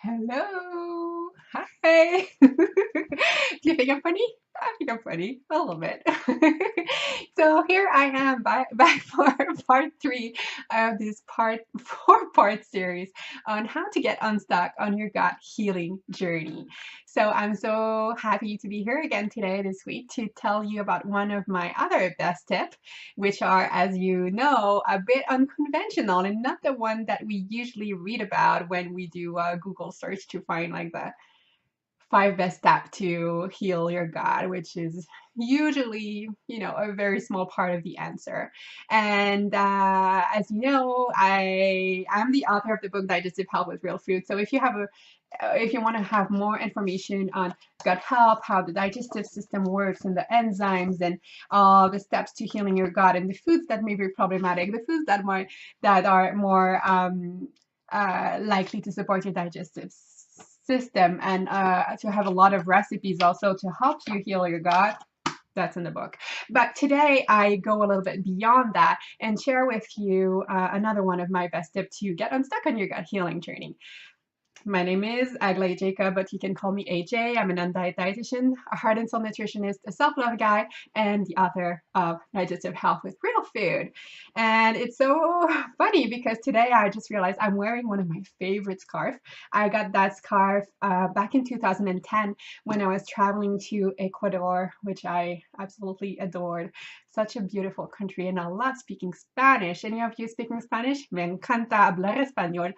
Hello. Hi. Do you think I'm funny? I think I'm funny a little bit. So here I am back for part three of this part four-part series on how to get unstuck on your gut healing journey. So I'm so happy to be here again today this week to tell you about one of my other best tips, which are, as you know, a bit unconventional and not the one that we usually read about when we do a Google search to find like the five best steps to heal your gut, which is usually, a very small part of the answer. And as you know, I am the author of the book Digestive Health with Real Food. So if you want to have more information on gut health, how the digestive system works, and the enzymes, and all the steps to healing your gut, and the foods that may be problematic, the foods that are more likely to support your digestive system, and to have a lot of recipes also to help you heal your gut. That's in the book. But today I go a little bit beyond that and share with you another one of my best tips to get unstuck on your gut healing journey. My name is Aglaé Jacob, but you can call me AJ. I'm an undiet dietitian, a heart and soul nutritionist, a self-love guy, and the author of Digestive Health with Real Food. And it's so funny because today I just realized I'm wearing one of my favorite scarves. I got that scarf back in 2010 when I was traveling to Ecuador, which I absolutely adored. Such a beautiful country, and I love speaking Spanish. Any of you speaking Spanish? Me encanta hablar español.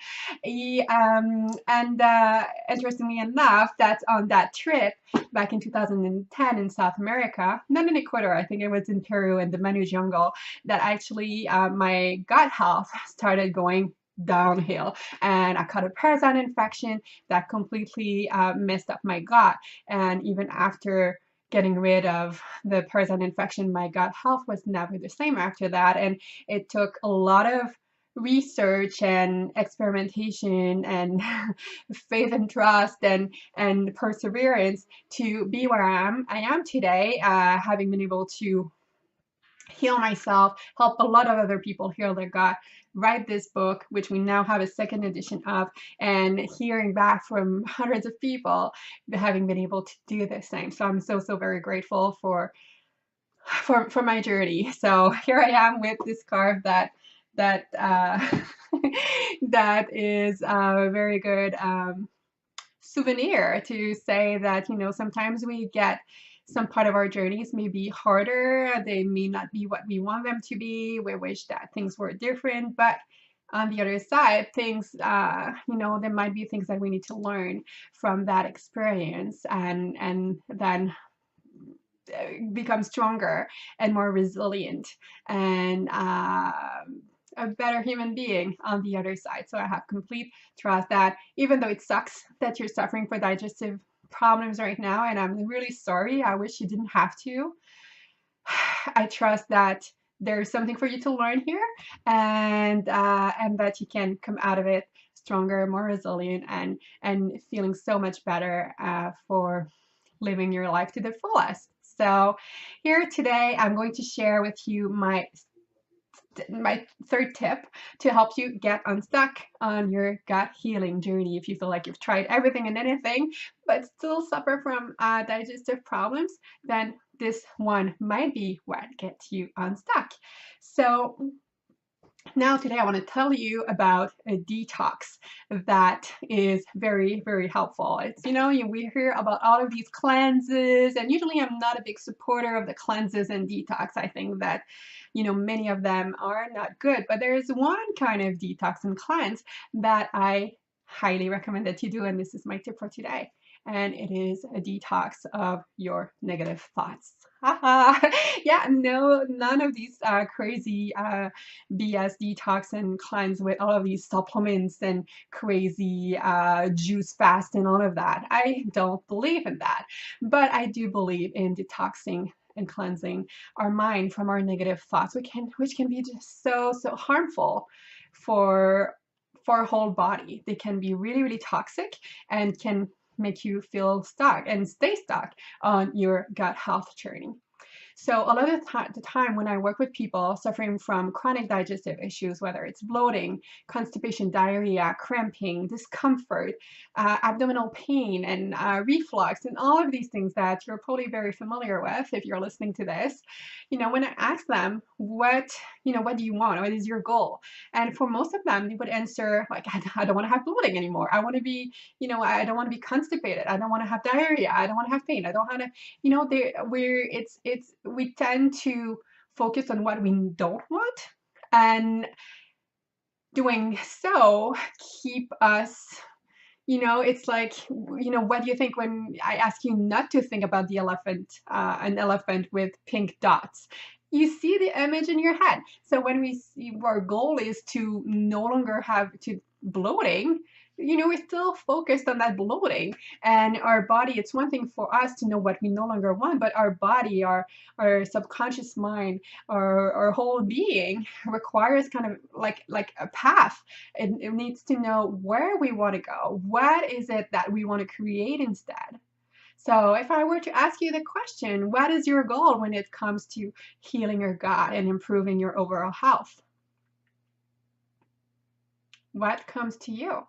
Interestingly enough, that's on that trip back in 2010 in South America, not in Ecuador, I think it was in Peru in the Manu jungle, that actually my gut health started going downhill, and I caught a parasite infection that completely messed up my gut. And even after getting rid of the parasite infection, my gut health was never the same after that. And it took a lot of research and experimentation and faith and trust and perseverance to be where I am today, having been able to heal myself, help a lot of other people heal their gut, write this book, which we now have a second edition of, and hearing back from hundreds of people having been able to do the same. So I'm so very grateful for my journey. So here I am with this scarf that that is a very good souvenir to say that, sometimes we get some part of our journeys may be harder. They may not be what we want them to be. We wish that things were different, but on the other side, things, there might be things that we need to learn from that experience, and then become stronger and more resilient, and a better human being on the other side. So I have complete trust that even though it sucks that you're suffering for digestive problems right now, and I'm really sorry, I wish you didn't have to, I trust that there's something for you to learn here, and that you can come out of it stronger, more resilient, and feeling so much better for living your life to the fullest. So here today, I'm going to share with you my third tip to help you get unstuck on your gut healing journey. If you feel like you've tried everything and anything, but still suffer from digestive problems, then this one might be what gets you unstuck. So now today I want to tell you about a detox that is very helpful. It's, we hear about all of these cleanses, and usually I'm not a big supporter of the cleanses and detox. I think that, many of them are not good, but there is one kind of detox and cleanse that I highly recommend that you do, and this is my tip for today. And it is a detox of your negative thoughts. Yeah, no, none of these crazy BS detox and cleanse with all of these supplements and crazy juice fast and all of that. I don't believe in that, but I do believe in detoxing and cleansing our mind from our negative thoughts, which can be just so harmful for our whole body. They can be really toxic and can make you feel stuck and stay stuck on your gut health journey. So a lot of the time when I work with people suffering from chronic digestive issues, whether it's bloating, constipation, diarrhea, cramping, discomfort, abdominal pain, and reflux, and all of these things that you're probably very familiar with if you're listening to this, when I ask them, what do you want? What is your goal? And for most of them, they would answer like, I don't want to have bloating anymore. I want to be, I don't want to be constipated. I don't want to have diarrhea. I don't want to have pain. I don't want to, we tend to focus on what we don't want, and doing so keep us, it's like, what do you think when I ask you not to think about the elephant, an elephant with pink dots? You see the image in your head. So when we see our goal is to no longer have to bloating, we're still focused on that bloating, and our body, it's one thing for us to know what we no longer want, but our body, our subconscious mind, our whole being requires kind of like a path. It needs to know where we want to go. What is it that we want to create instead? So if I were to ask you the question, what is your goal when it comes to healing your gut and improving your overall health? What comes to you?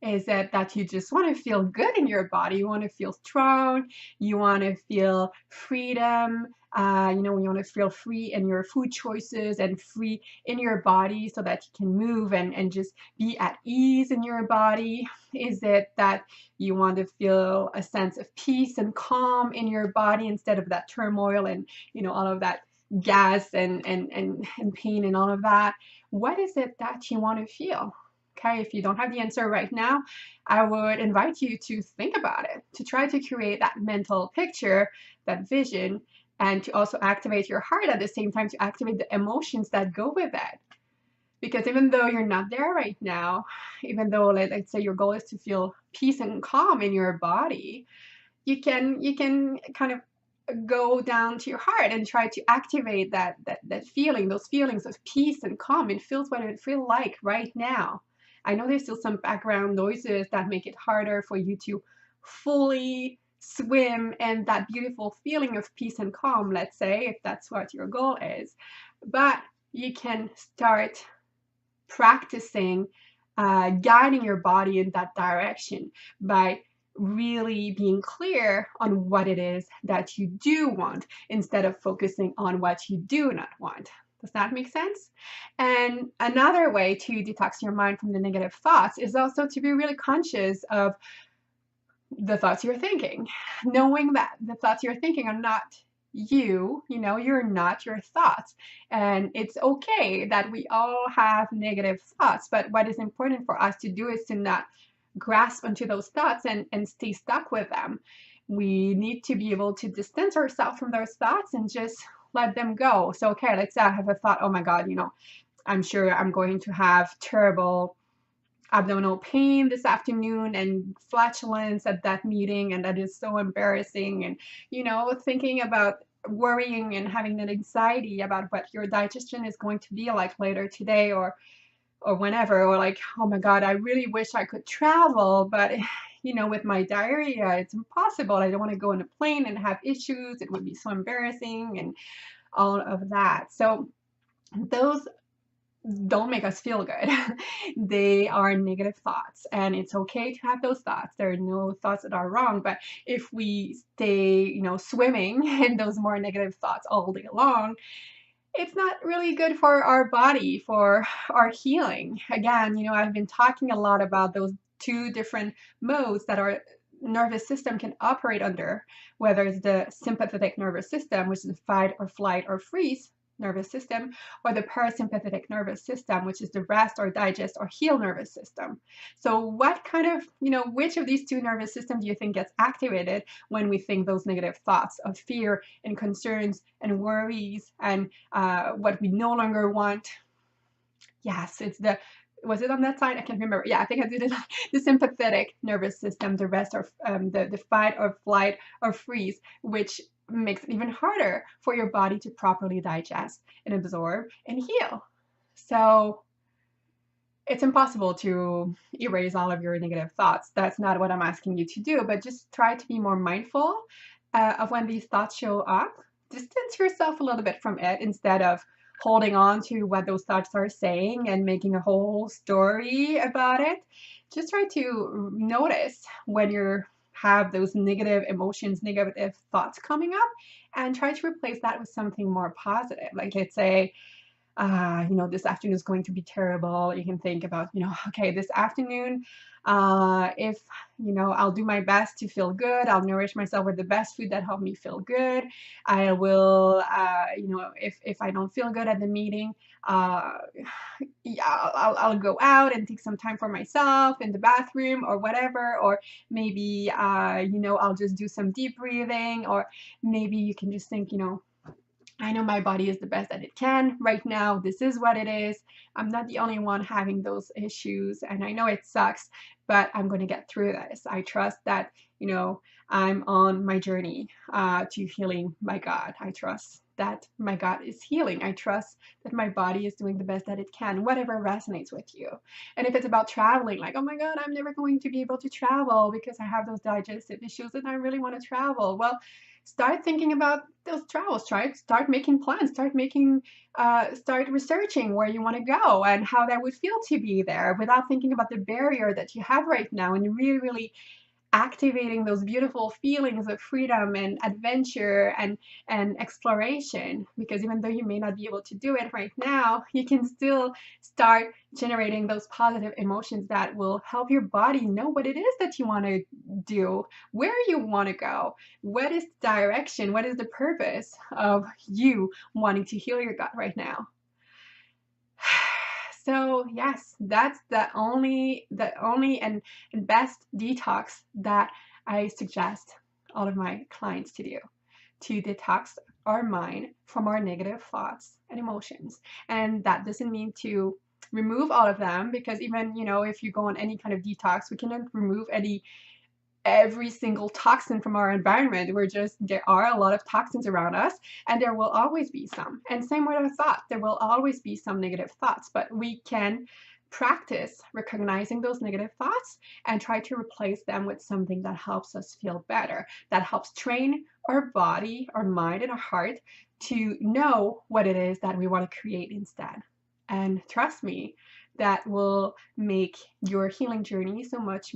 Is it that you just want to feel good in your body? You want to feel strong. You want to feel freedom. You want to feel free in your food choices and free in your body so that you can move and just be at ease in your body? Is it that you want to feel a sense of peace and calm in your body instead of that turmoil and, all of that gas and pain and all of that? What is it that you want to feel? Okay, if you don't have the answer right now, I would invite you to think about it, to try to create that mental picture, that vision, and to also activate your heart at the same time, to activate the emotions that go with it. Because even though you're not there right now, even though let's say your goal is to feel peace and calm in your body, you can kind of go down to your heart and try to activate that feeling, those feelings of peace and calm. It feels what it feels like right now. I know there's still some background noises that make it harder for you to fully swim in that beautiful feeling of peace and calm, let's say, if that's what your goal is. But you can start practicing guiding your body in that direction by really being clear on what it is that you do want instead of focusing on what you do not want. Does that make sense? And another way to detox your mind from the negative thoughts is also to be really conscious of the thoughts you're thinking, knowing that the thoughts you're thinking are not you're not your thoughts. And it's okay that we all have negative thoughts, but what is important for us to do is to not grasp onto those thoughts and stay stuck with them. We need to be able to distance ourselves from those thoughts and just let them go. So, okay, let's say I have a thought, oh my God, I'm sure I'm going to have terrible abdominal pain this afternoon and flatulence at that meeting, and that is so embarrassing. And, thinking about worrying and having that anxiety about what your digestion is going to be like later today or whenever, or like, oh my God, I really wish I could travel, but with my diarrhea, it's impossible. I don't want to go on a plane and have issues. It would be so embarrassing and all of that. So those don't make us feel good. They are negative thoughts, and it's okay to have those thoughts. There are no thoughts that are wrong, but if we stay, swimming in those more negative thoughts all day long, it's not really good for our body, for our healing. Again, I've been talking a lot about those two different modes that our nervous system can operate under, whether it's the sympathetic nervous system, which is the fight or flight or freeze nervous system, or the parasympathetic nervous system, which is the rest or digest or heal nervous system. So what kind of, which of these two nervous systems do you think gets activated when we think those negative thoughts of fear and concerns and worries and what we no longer want? Yes, was it on that side? I can't remember. Yeah, I think I did it. The sympathetic nervous system, the rest or the fight or flight or freeze, which makes it even harder for your body to properly digest and absorb and heal. So it's impossible to erase all of your negative thoughts. That's not what I'm asking you to do, but just try to be more mindful of when these thoughts show up. distance yourself a little bit from it instead of holding on to what those thoughts are saying and making a whole story about it. Just try to notice when you have those negative emotions, negative thoughts coming up, and try to replace that with something more positive. Like, let's say, this afternoon is going to be terrible. You can think about, okay, this afternoon, if, I'll do my best to feel good. I'll nourish myself with the best food that help me feel good. I will, if I don't feel good at the meeting, uh, yeah, I'll go out and take some time for myself in the bathroom or whatever, or maybe, I'll just do some deep breathing, or maybe you can just think, I know my body is the best that it can right now. This is what it is. I'm not the only one having those issues, and I know it sucks, but I'm going to get through this. I trust that, I'm on my journey to healing my God. I trust that my God is healing. I trust that my body is doing the best that it can, whatever resonates with you. And if it's about traveling, like, oh my God, I'm never going to be able to travel because I have those digestive issues and I really want to travel. Well, start thinking about those travels. Start making plans. Start researching where you want to go and how that would feel to be there without thinking about the barrier that you have right now, and really, really activating those beautiful feelings of freedom and adventure and exploration. Because even though you may not be able to do it right now, you can still start generating those positive emotions that will help your body know what it is that you want to do, where you want to go, what is the direction, what is the purpose of you wanting to heal your gut right now. So yes, that's the only and best detox that I suggest all of my clients to do, to detox our mind from our negative thoughts and emotions. And that doesn't mean to remove all of them, because even, if you go on any kind of detox, we cannot remove every single toxin from our environment. There are a lot of toxins around us, and there will always be some. And same with our thoughts. There will always be some negative thoughts, but we can practice recognizing those negative thoughts and try to replace them with something that helps us feel better, that helps train our body, our mind, and our heart to know what it is that we want to create instead. And trust me, that will make your healing journey so much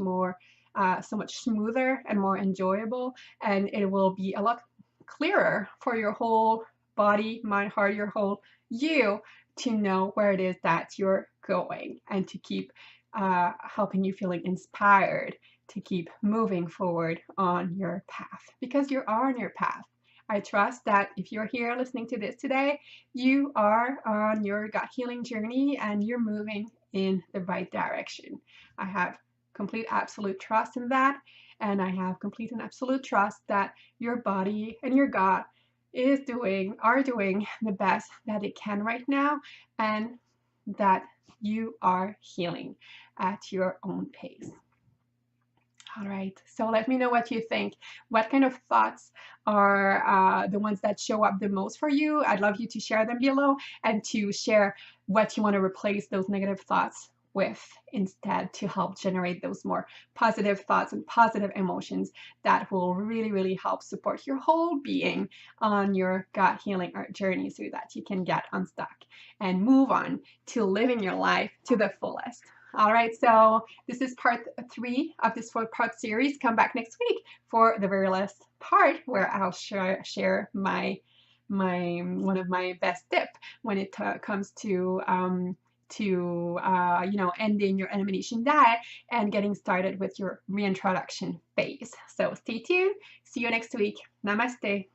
smoother and more enjoyable, and it will be a lot clearer for your whole body, mind, heart, your whole you, to know where it is that you're going, and to keep helping you feeling inspired to keep moving forward on your path, because you are on your path. I trust that if you're here listening to this today, you are on your gut healing journey and you're moving in the right direction. I have complete absolute trust in that, and I have complete and absolute trust that your body and your gut are doing the best that it can right now, and that you are healing at your own pace. All right, so let me know what you think. What kind of thoughts are the ones that show up the most for you? I'd love you to share them below, and to share what you want to replace those negative thoughts with instead, to help generate those more positive thoughts and positive emotions that will really, really help support your whole being on your gut healing journey, so that you can get unstuck and move on to living your life to the fullest. All right, so this is part 3 of this 4-part series. Come back next week for the very last part, where I'll share my one of my best tips when it comes to ending your elimination diet and getting started with your reintroduction phase. So stay tuned. See you next week. Namaste.